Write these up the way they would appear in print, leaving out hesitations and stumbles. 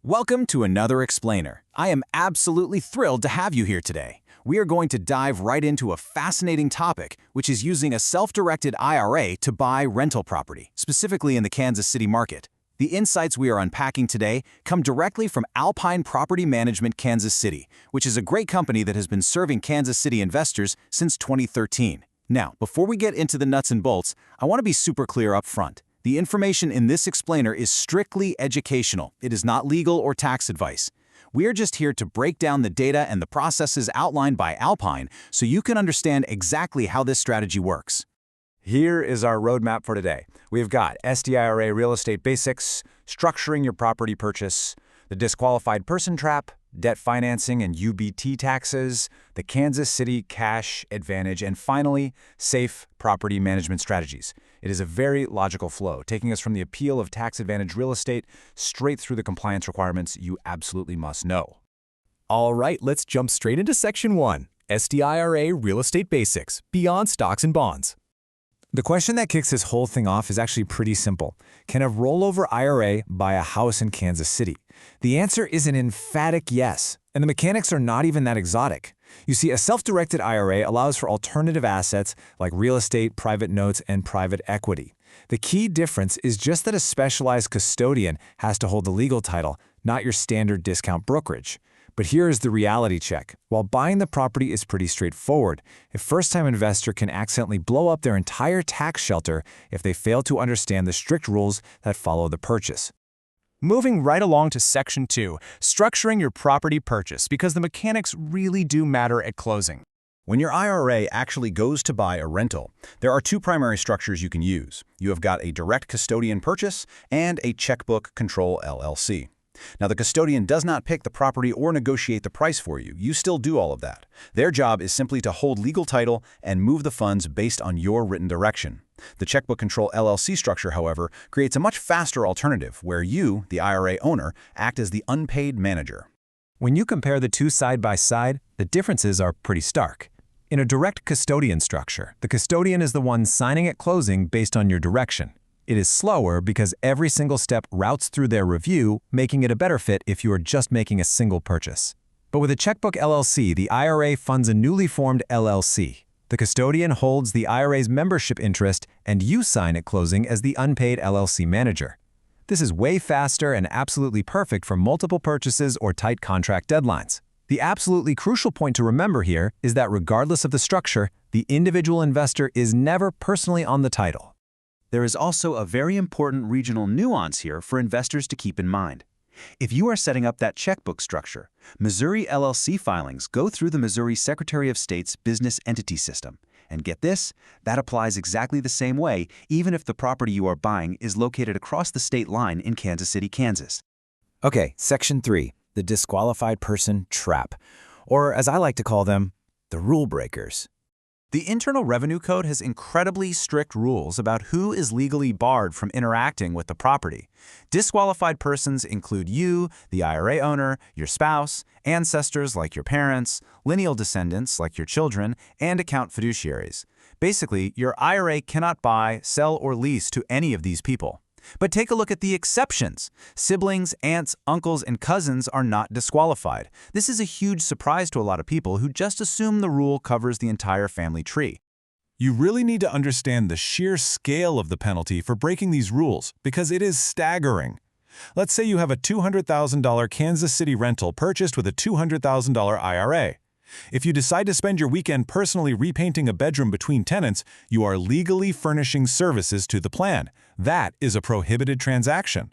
Welcome to another explainer. I am absolutely thrilled to have you here today. We are going to dive right into a fascinating topic, which is using a self-directed IRA to buy rental property, specifically in the Kansas City market. The insights we are unpacking today come directly from Alpine Property Management Kansas City, which is a great company that has been serving Kansas City investors since 2013. Now, before we get into the nuts and bolts, I want to be super clear up front. The information in this explainer is strictly educational. It is not legal or tax advice. We are just here to break down the data and the processes outlined by Alpine so you can understand exactly how this strategy works. Here is our roadmap for today. We've got SDIRA real estate basics, structuring your property purchase, the disqualified person trap, debt financing and UBIT taxes, the Kansas City cash advantage, and finally, safe property management strategies. It is a very logical flow, taking us from the appeal of tax-advantaged real estate straight through the compliance requirements you absolutely must know. All right, let's jump straight into Section 1, SDIRA Real Estate Basics, Beyond Stocks and Bonds. The question that kicks this whole thing off is actually pretty simple. Can a rollover IRA buy a house in Kansas City? The answer is an emphatic yes, and the mechanics are not even that exotic. You see, a self-directed IRA allows for alternative assets like real estate, private notes, and private equity. The key difference is just that a specialized custodian has to hold the legal title, not your standard discount brokerage. But here is the reality check. While buying the property is pretty straightforward, a first-time investor can accidentally blow up their entire tax shelter if they fail to understand the strict rules that follow the purchase. Moving right along to Section 2, structuring your property purchase, because the mechanics really do matter at closing. When your IRA actually goes to buy a rental, there are two primary structures you can use. You have got a direct custodian purchase and a checkbook control LLC. Now, the custodian does not pick the property or negotiate the price for you. You still do all of that. Their job is simply to hold legal title and move the funds based on your written direction. The checkbook control LLC structure, however, creates a much faster alternative where you, the IRA owner, act as the unpaid manager. When you compare the two side by side, the differences are pretty stark. In a direct custodian structure, the custodian is the one signing at closing based on your direction. It is slower because every single step routes through their review, making it a better fit if you are just making a single purchase. But with a checkbook LLC, the IRA funds a newly formed LLC. The custodian holds the IRA's membership interest, and you sign at closing as the unpaid LLC manager. This is way faster and absolutely perfect for multiple purchases or tight contract deadlines. The absolutely crucial point to remember here is that regardless of the structure, the individual investor is never personally on the title. There is also a very important regional nuance here for investors to keep in mind. If you are setting up that checkbook structure, Missouri LLC filings go through the Missouri Secretary of State's business entity system. And get this, that applies exactly the same way, even if the property you are buying is located across the state line in Kansas City, Kansas. Okay, Section 3, the disqualified person trap, or as I like to call them, the rule breakers. The Internal Revenue Code has incredibly strict rules about who is legally barred from interacting with the property. Disqualified persons include you, the IRA owner, your spouse, ancestors like your parents, lineal descendants like your children, and account fiduciaries. Basically, your IRA cannot buy, sell, or lease to any of these people. But take a look at the exceptions. Siblings, aunts, uncles, and cousins are not disqualified. This is a huge surprise to a lot of people who just assume the rule covers the entire family tree. You really need to understand the sheer scale of the penalty for breaking these rules because it is staggering. Let's say you have a $200,000 Kansas City rental purchased with a $200,000 IRA. If you decide to spend your weekend personally repainting a bedroom between tenants, you are legally furnishing services to the plan. That is a prohibited transaction.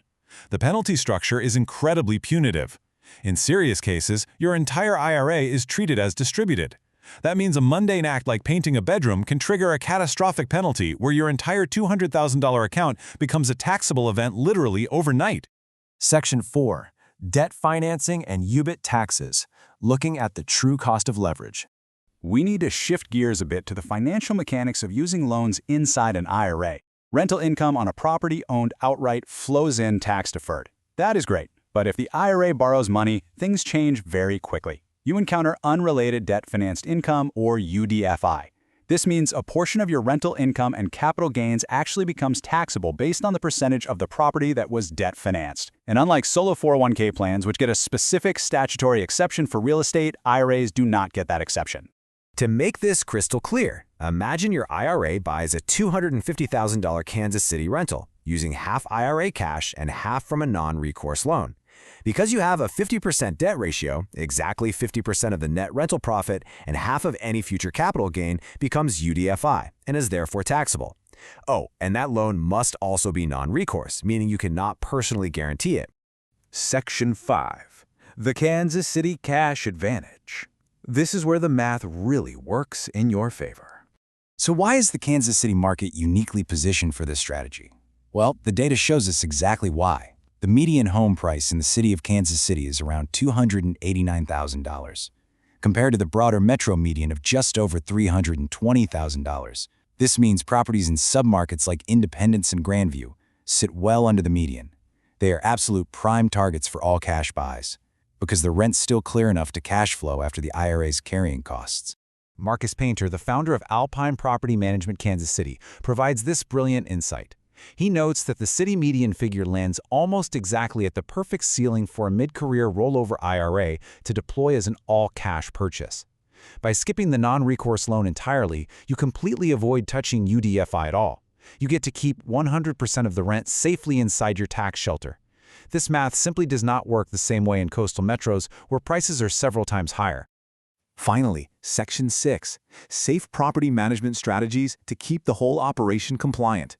The penalty structure is incredibly punitive. In serious cases, your entire IRA is treated as distributed. That means a mundane act like painting a bedroom can trigger a catastrophic penalty where your entire $200,000 account becomes a taxable event literally overnight. Section 4, debt financing and UBIT taxes, looking at the true cost of leverage. We need to shift gears a bit to the financial mechanics of using loans inside an IRA. Rental income on a property owned outright flows in tax-deferred. That is great, but if the IRA borrows money, things change very quickly. You encounter unrelated debt-financed income, or UDFI. This means a portion of your rental income and capital gains actually becomes taxable based on the percentage of the property that was debt financed. And unlike solo 401k plans, which get a specific statutory exception for real estate, IRAs do not get that exception. To make this crystal clear, imagine your IRA buys a $250,000 Kansas City rental, using half IRA cash and half from a non-recourse loan. Because you have a 50% debt ratio, exactly 50% of the net rental profit and half of any future capital gain becomes UDFI and is therefore taxable. Oh, and that loan must also be non-recourse, meaning you cannot personally guarantee it. Section 5. The Kansas City Cash Advantage. This is where the math really works in your favor. So why is the Kansas City market uniquely positioned for this strategy? Well, the data shows us exactly why. The median home price in the city of Kansas City is around $289,000, compared to the broader metro median of just over $320,000. This means properties in submarkets like Independence and Grandview sit well under the median. They are absolute prime targets for all cash buys, because the rent's still clear enough to cash flow after the IRA's carrying costs. Marcus Painter, the founder of Alpine Property Management Kansas City, provides this brilliant insight. He notes that the city median figure lands almost exactly at the perfect ceiling for a mid-career rollover IRA to deploy as an all-cash purchase. By skipping the non-recourse loan entirely, you completely avoid touching UDFI at all. You get to keep 100% of the rent safely inside your tax shelter. This math simply does not work the same way in coastal metros where prices are several times higher. Finally, Section 6. Safe property management strategies to keep the whole operation compliant.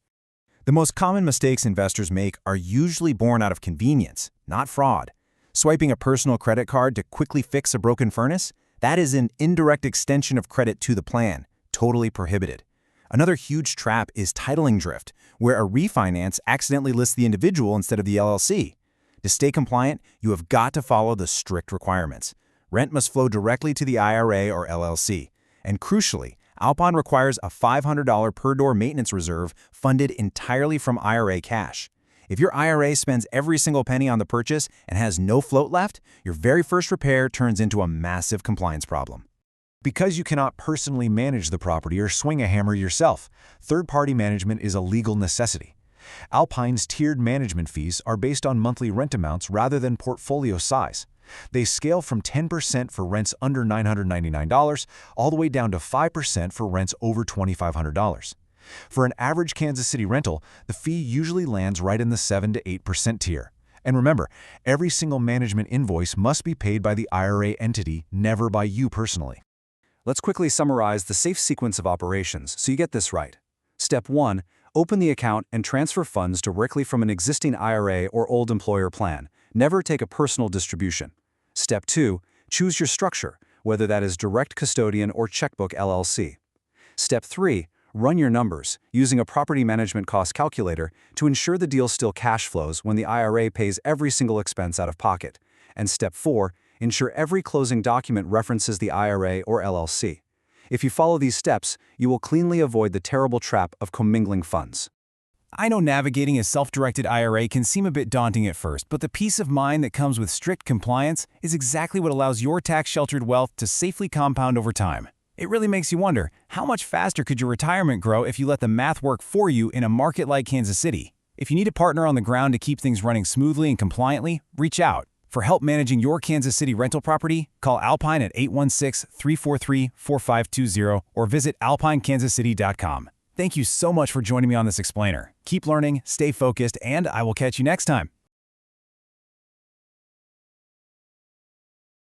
The most common mistakes investors make are usually born out of convenience, not fraud. Swiping a personal credit card to quickly fix a broken furnace? That is an indirect extension of credit to the plan, totally prohibited. Another huge trap is titling drift, where a refinance accidentally lists the individual instead of the LLC. To stay compliant, you have got to follow the strict requirements. Rent must flow directly to the IRA or LLC. And crucially, Alpine requires a $500 per door maintenance reserve funded entirely from IRA cash. If your IRA spends every single penny on the purchase and has no float left, your very first repair turns into a massive compliance problem. Because you cannot personally manage the property or swing a hammer yourself, third-party management is a legal necessity. Alpine's tiered management fees are based on monthly rent amounts rather than portfolio size. They scale from 10% for rents under $999 all the way down to 5% for rents over $2,500. For an average Kansas City rental, the fee usually lands right in the 7 to 8% tier. And remember, every single management invoice must be paid by the IRA entity, never by you personally. Let's quickly summarize the safe sequence of operations so you get this right. Step 1. Open the account and transfer funds directly from an existing IRA or old employer plan. Never take a personal distribution. Step 2. Choose your structure, whether that is direct custodian or checkbook LLC. Step 3. Run your numbers, using a property management cost calculator to ensure the deal still cash flows when the IRA pays every single expense out of pocket. And Step 4. Ensure every closing document references the IRA or LLC. If you follow these steps, you will cleanly avoid the terrible trap of commingling funds. I know navigating a self-directed IRA can seem a bit daunting at first, but the peace of mind that comes with strict compliance is exactly what allows your tax-sheltered wealth to safely compound over time. It really makes you wonder, how much faster could your retirement grow if you let the math work for you in a market like Kansas City? If you need a partner on the ground to keep things running smoothly and compliantly, reach out. For help managing your Kansas City rental property, call Alpine at 816-343-4520 or visit alpinekansascity.com. Thank you so much for joining me on this explainer. Keep learning, stay focused, and I will catch you next time.